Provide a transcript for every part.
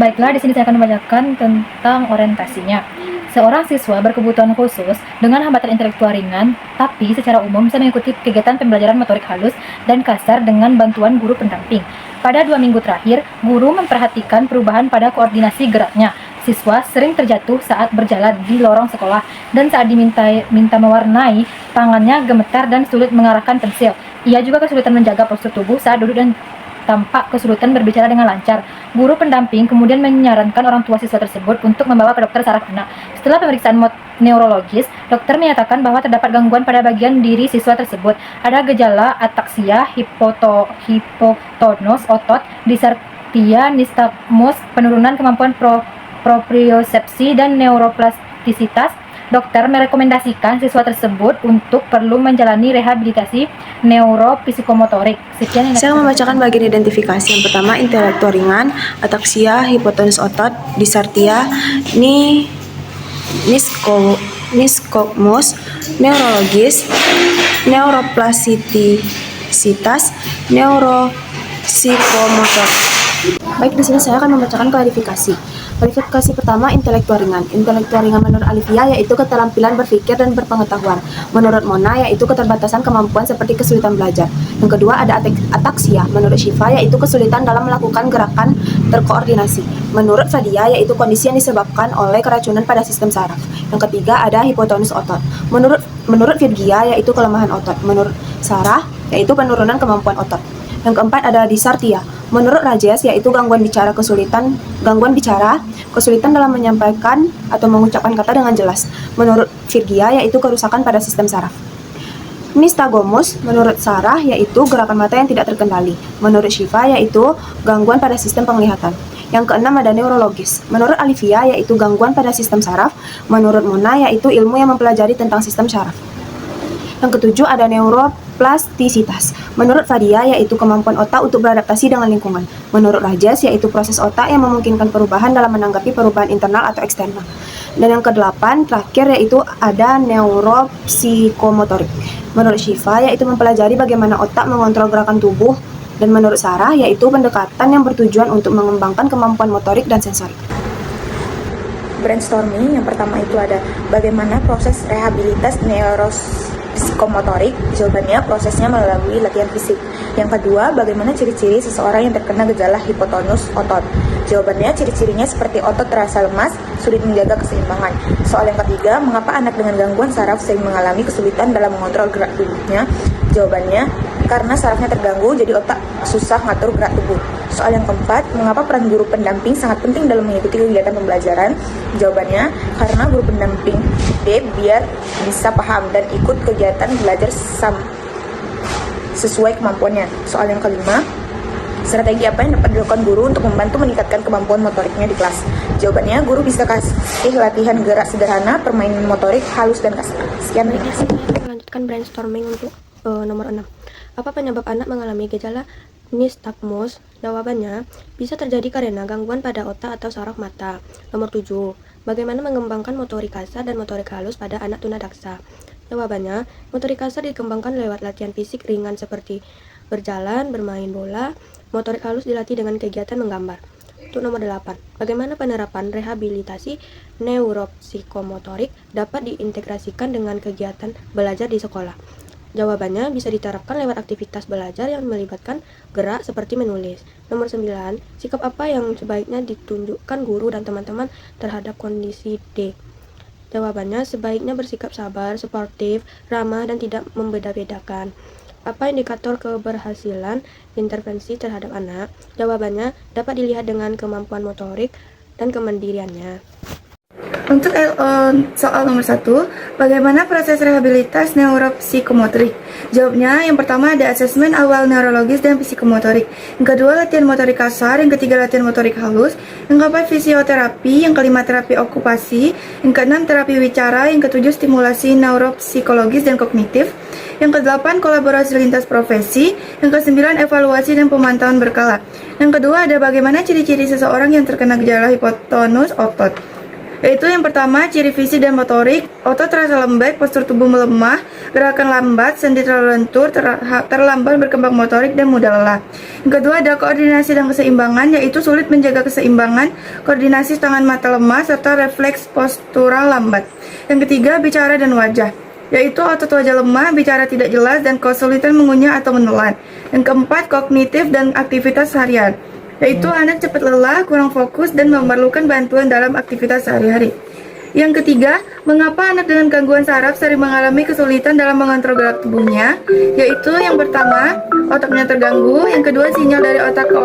Baiklah, di sini saya akan membacakan tentang orientasinya. Seorang siswa berkebutuhan khusus dengan hambatan intelektual ringan, tapi secara umum bisa mengikuti kegiatan pembelajaran motorik halus dan kasar dengan bantuan guru pendamping. Pada 2 minggu terakhir, guru memperhatikan perubahan pada koordinasi geraknya. Siswa sering terjatuh saat berjalan di lorong sekolah, dan saat diminta mewarnai, tangannya gemetar dan sulit mengarahkan pensil. Ia juga kesulitan menjaga postur tubuh saat duduk dan tampak kesulitan berbicara dengan lancar. Guru pendamping kemudian menyarankan orang tua siswa tersebut untuk membawa ke dokter saraf anak. Setelah pemeriksaan neurologis, dokter menyatakan bahwa terdapat gangguan pada bagian diri siswa tersebut. Ada gejala ataksia, hipotonus otot, dysarthria, nystagmus, penurunan kemampuan propriosepsi, dan neuroplastisitas. Dokter merekomendasikan siswa tersebut untuk perlu menjalani rehabilitasi neuropsikomotorik. Sekian yang Saya membacakan bagian identifikasi. Yang pertama, intelektual ringan, ataksia, hipotonus otot, dysarthria, nystagmus, neurologis, neuroplastisisitas, neuropsikomotor. Baik, di sini saya akan membacakan klarifikasi. Klarifikasi pertama, intelektual ringan. Intelektual ringan menurut Alivia yaitu keterampilan berpikir dan berpengetahuan. Menurut Mona yaitu keterbatasan kemampuan seperti kesulitan belajar. Yang kedua ada ataksia. Menurut Shiva yaitu kesulitan dalam melakukan gerakan terkoordinasi. Menurut Fadia yaitu kondisi yang disebabkan oleh keracunan pada sistem saraf. Yang ketiga ada hipotonus otot. Menurut Virgia yaitu kelemahan otot. Menurut Sarah yaitu penurunan kemampuan otot. Yang keempat ada dysarthria. Menurut Rajesh yaitu gangguan bicara, kesulitan dalam menyampaikan atau mengucapkan kata dengan jelas. Menurut Virgia yaitu kerusakan pada sistem saraf. Nystagmus menurut Sarah yaitu gerakan mata yang tidak terkendali. Menurut Shiva yaitu gangguan pada sistem penglihatan. Yang keenam ada neurologis. Menurut Alivia yaitu gangguan pada sistem saraf. Menurut Mona yaitu ilmu yang mempelajari tentang sistem saraf. Yang ketujuh ada neuroplastisitas. Menurut Fadia yaitu kemampuan otak untuk beradaptasi dengan lingkungan. Menurut Rajesh yaitu proses otak yang memungkinkan perubahan dalam menanggapi perubahan internal atau eksternal. Dan yang kedelapan terakhir yaitu ada neuropsikomotorik. Menurut Shiva yaitu mempelajari bagaimana otak mengontrol gerakan tubuh. Dan menurut Sarah yaitu pendekatan yang bertujuan untuk mengembangkan kemampuan motorik dan sensorik. Brainstorming yang pertama itu ada bagaimana proses rehabilitas neuropsikomotorik. Jawabannya prosesnya melalui latihan fisik. Yang kedua, bagaimana ciri-ciri seseorang yang terkena gejala hipotonus otot. Jawabannya ciri-cirinya seperti otot terasa lemas, sulit menjaga keseimbangan. Soal yang ketiga, mengapa anak dengan gangguan saraf sering mengalami kesulitan dalam mengontrol gerak tubuhnya. Jawabannya karena sarafnya terganggu, jadi otak susah ngatur gerak tubuh. Soal yang keempat, mengapa peran guru pendamping sangat penting dalam mengikuti kegiatan pembelajaran? Jawabannya, karena guru pendamping biar bisa paham dan ikut kegiatan belajar sesuai kemampuannya. Soal yang kelima, strategi apa yang dapat dilakukan guru untuk membantu meningkatkan kemampuan motoriknya di kelas? Jawabannya, guru bisa kasih latihan gerak sederhana, permainan motorik halus dan kasar. Sekian, terima kasih. Lanjutkan brainstorming untuk nomor 6. Apa penyebab anak mengalami gejala nystagmus? Jawabannya, bisa terjadi karena gangguan pada otak atau saraf mata. Nomor 7. Bagaimana mengembangkan motorik kasar dan motorik halus pada anak tunadaksa? Jawabannya, motorik kasar dikembangkan lewat latihan fisik ringan seperti berjalan, bermain bola. Motorik halus dilatih dengan kegiatan menggambar. Untuk nomor 8, bagaimana penerapan rehabilitasi neuropsikomotorik dapat diintegrasikan dengan kegiatan belajar di sekolah? Jawabannya bisa diterapkan lewat aktivitas belajar yang melibatkan gerak seperti menulis. Nomor 9, sikap apa yang sebaiknya ditunjukkan guru dan teman-teman terhadap kondisi D? Jawabannya sebaiknya bersikap sabar, suportif, ramah, dan tidak membeda-bedakan. Apa indikator keberhasilan intervensi terhadap anak? Jawabannya dapat dilihat dengan kemampuan motorik dan kemandiriannya. Untuk soal nomor 1, bagaimana proses rehabilitas neuropsikomotorik? Jawabnya, yang pertama ada asesmen awal neurologis dan psikomotorik. Yang kedua, latihan motorik kasar. Yang ketiga, latihan motorik halus. Yang keempat, fisioterapi. Yang kelima, terapi okupasi. Yang keenam, terapi wicara. Yang ketujuh, stimulasi neuropsikologis dan kognitif. Yang kedelapan, kolaborasi lintas profesi. Yang kesembilan, evaluasi dan pemantauan berkala. Yang kedua, ada bagaimana ciri-ciri seseorang yang terkena gejala hipotonus otot. Yaitu yang pertama, ciri fisik dan motorik, otot terasa lembek, postur tubuh melemah, gerakan lambat, sendi terlalu lentur, terlambat berkembang motorik, dan mudah lelah. Yang kedua ada koordinasi dan keseimbangan, yaitu sulit menjaga keseimbangan, koordinasi tangan mata lemah, serta refleks postural lambat. Yang ketiga, bicara dan wajah, yaitu otot wajah lemah, bicara tidak jelas, dan kesulitan mengunyah atau menelan. Yang keempat, kognitif dan aktivitas harian, yaitu anak cepat lelah, kurang fokus, dan memerlukan bantuan dalam aktivitas sehari-hari. Yang ketiga, mengapa anak dengan gangguan saraf sering mengalami kesulitan dalam mengontrol gerak tubuhnya, yaitu yang pertama, otaknya terganggu, yang kedua, sinyal dari otak ke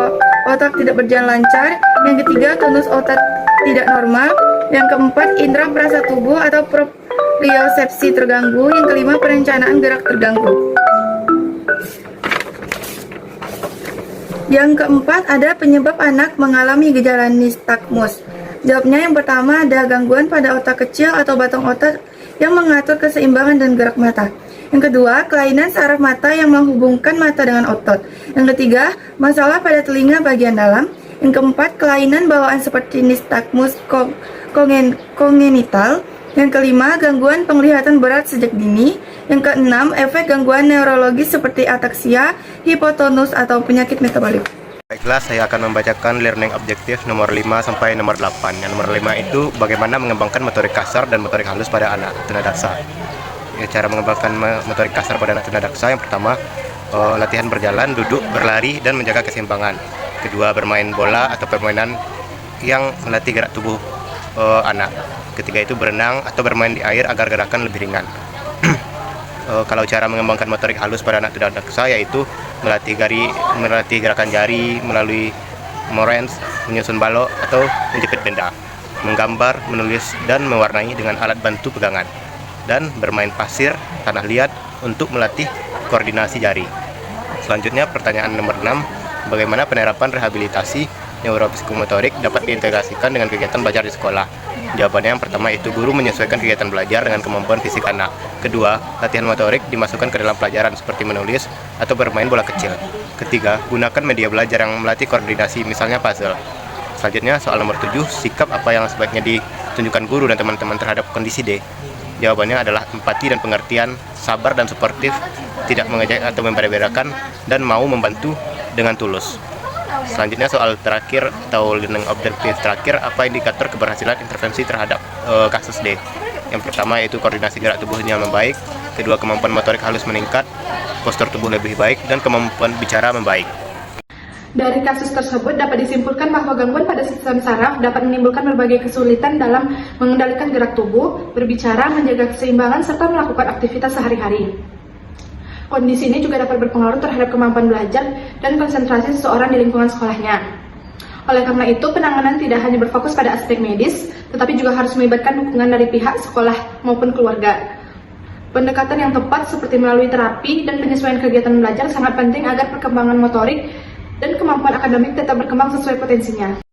otak tidak berjalan lancar, yang ketiga, tonus otak tidak normal, yang keempat, indera perasa tubuh atau propriosepsi terganggu, yang kelima, perencanaan gerak terganggu. Yang keempat, ada penyebab anak mengalami gejala nistagmus. Jawabnya yang pertama, ada gangguan pada otak kecil atau batang otak yang mengatur keseimbangan dan gerak mata. Yang kedua, kelainan saraf mata yang menghubungkan mata dengan otot. Yang ketiga, masalah pada telinga bagian dalam. Yang keempat, kelainan bawaan seperti nistagmus kongenital. Yang kelima, gangguan penglihatan berat sejak dini. Yang keenam, efek gangguan neurologis seperti ataksia, hipotonus, atau penyakit metabolik. Baiklah, saya akan membacakan learning objektif nomor 5 sampai nomor 8. Yang nomor 5 itu bagaimana mengembangkan motorik kasar dan motorik halus pada anak tunadaksa. Ya, cara mengembangkan motorik kasar pada anak tunadaksa, yang pertama, latihan berjalan, duduk, berlari, dan menjaga keseimbangan. Kedua, bermain bola atau permainan yang melatih gerak tubuh anak. Ketiga itu berenang atau bermain di air agar gerakan lebih ringan. Kalau cara mengembangkan motorik halus pada anak tunadaksa yaitu melatih gerakan jari melalui morens, menyusun balok atau menjepit benda, menggambar, menulis, dan mewarnai dengan alat bantu pegangan, dan bermain pasir, tanah liat untuk melatih koordinasi jari. Selanjutnya pertanyaan nomor 6, bagaimana penerapan rehabilitasi neuropsikomotorik dapat diintegrasikan dengan kegiatan belajar di sekolah? Jawabannya yang pertama itu guru menyesuaikan kegiatan belajar dengan kemampuan fisik anak. Kedua, latihan motorik dimasukkan ke dalam pelajaran seperti menulis atau bermain bola kecil. Ketiga, gunakan media belajar yang melatih koordinasi, misalnya puzzle. Selanjutnya soal nomor 7, sikap apa yang sebaiknya ditunjukkan guru dan teman-teman terhadap kondisi D? Jawabannya adalah empati dan pengertian, sabar dan suportif, tidak mengejek atau membeda-bedakan, dan mau membantu dengan tulus. Selanjutnya soal terakhir atau learning objektif terakhir, apa indikator keberhasilan intervensi terhadap kasus D? Yang pertama yaitu koordinasi gerak tubuhnya membaik, kedua kemampuan motorik halus meningkat, postur tubuh lebih baik, dan kemampuan bicara membaik. Dari kasus tersebut dapat disimpulkan bahwa gangguan pada sistem saraf dapat menimbulkan berbagai kesulitan dalam mengendalikan gerak tubuh, berbicara, menjaga keseimbangan, serta melakukan aktivitas sehari-hari. Kondisi ini juga dapat berpengaruh terhadap kemampuan belajar dan konsentrasi seseorang di lingkungan sekolahnya. Oleh karena itu, penanganan tidak hanya berfokus pada aspek medis, tetapi juga harus melibatkan dukungan dari pihak sekolah maupun keluarga. Pendekatan yang tepat seperti melalui terapi dan penyesuaian kegiatan belajar sangat penting agar perkembangan motorik dan kemampuan akademik tetap berkembang sesuai potensinya.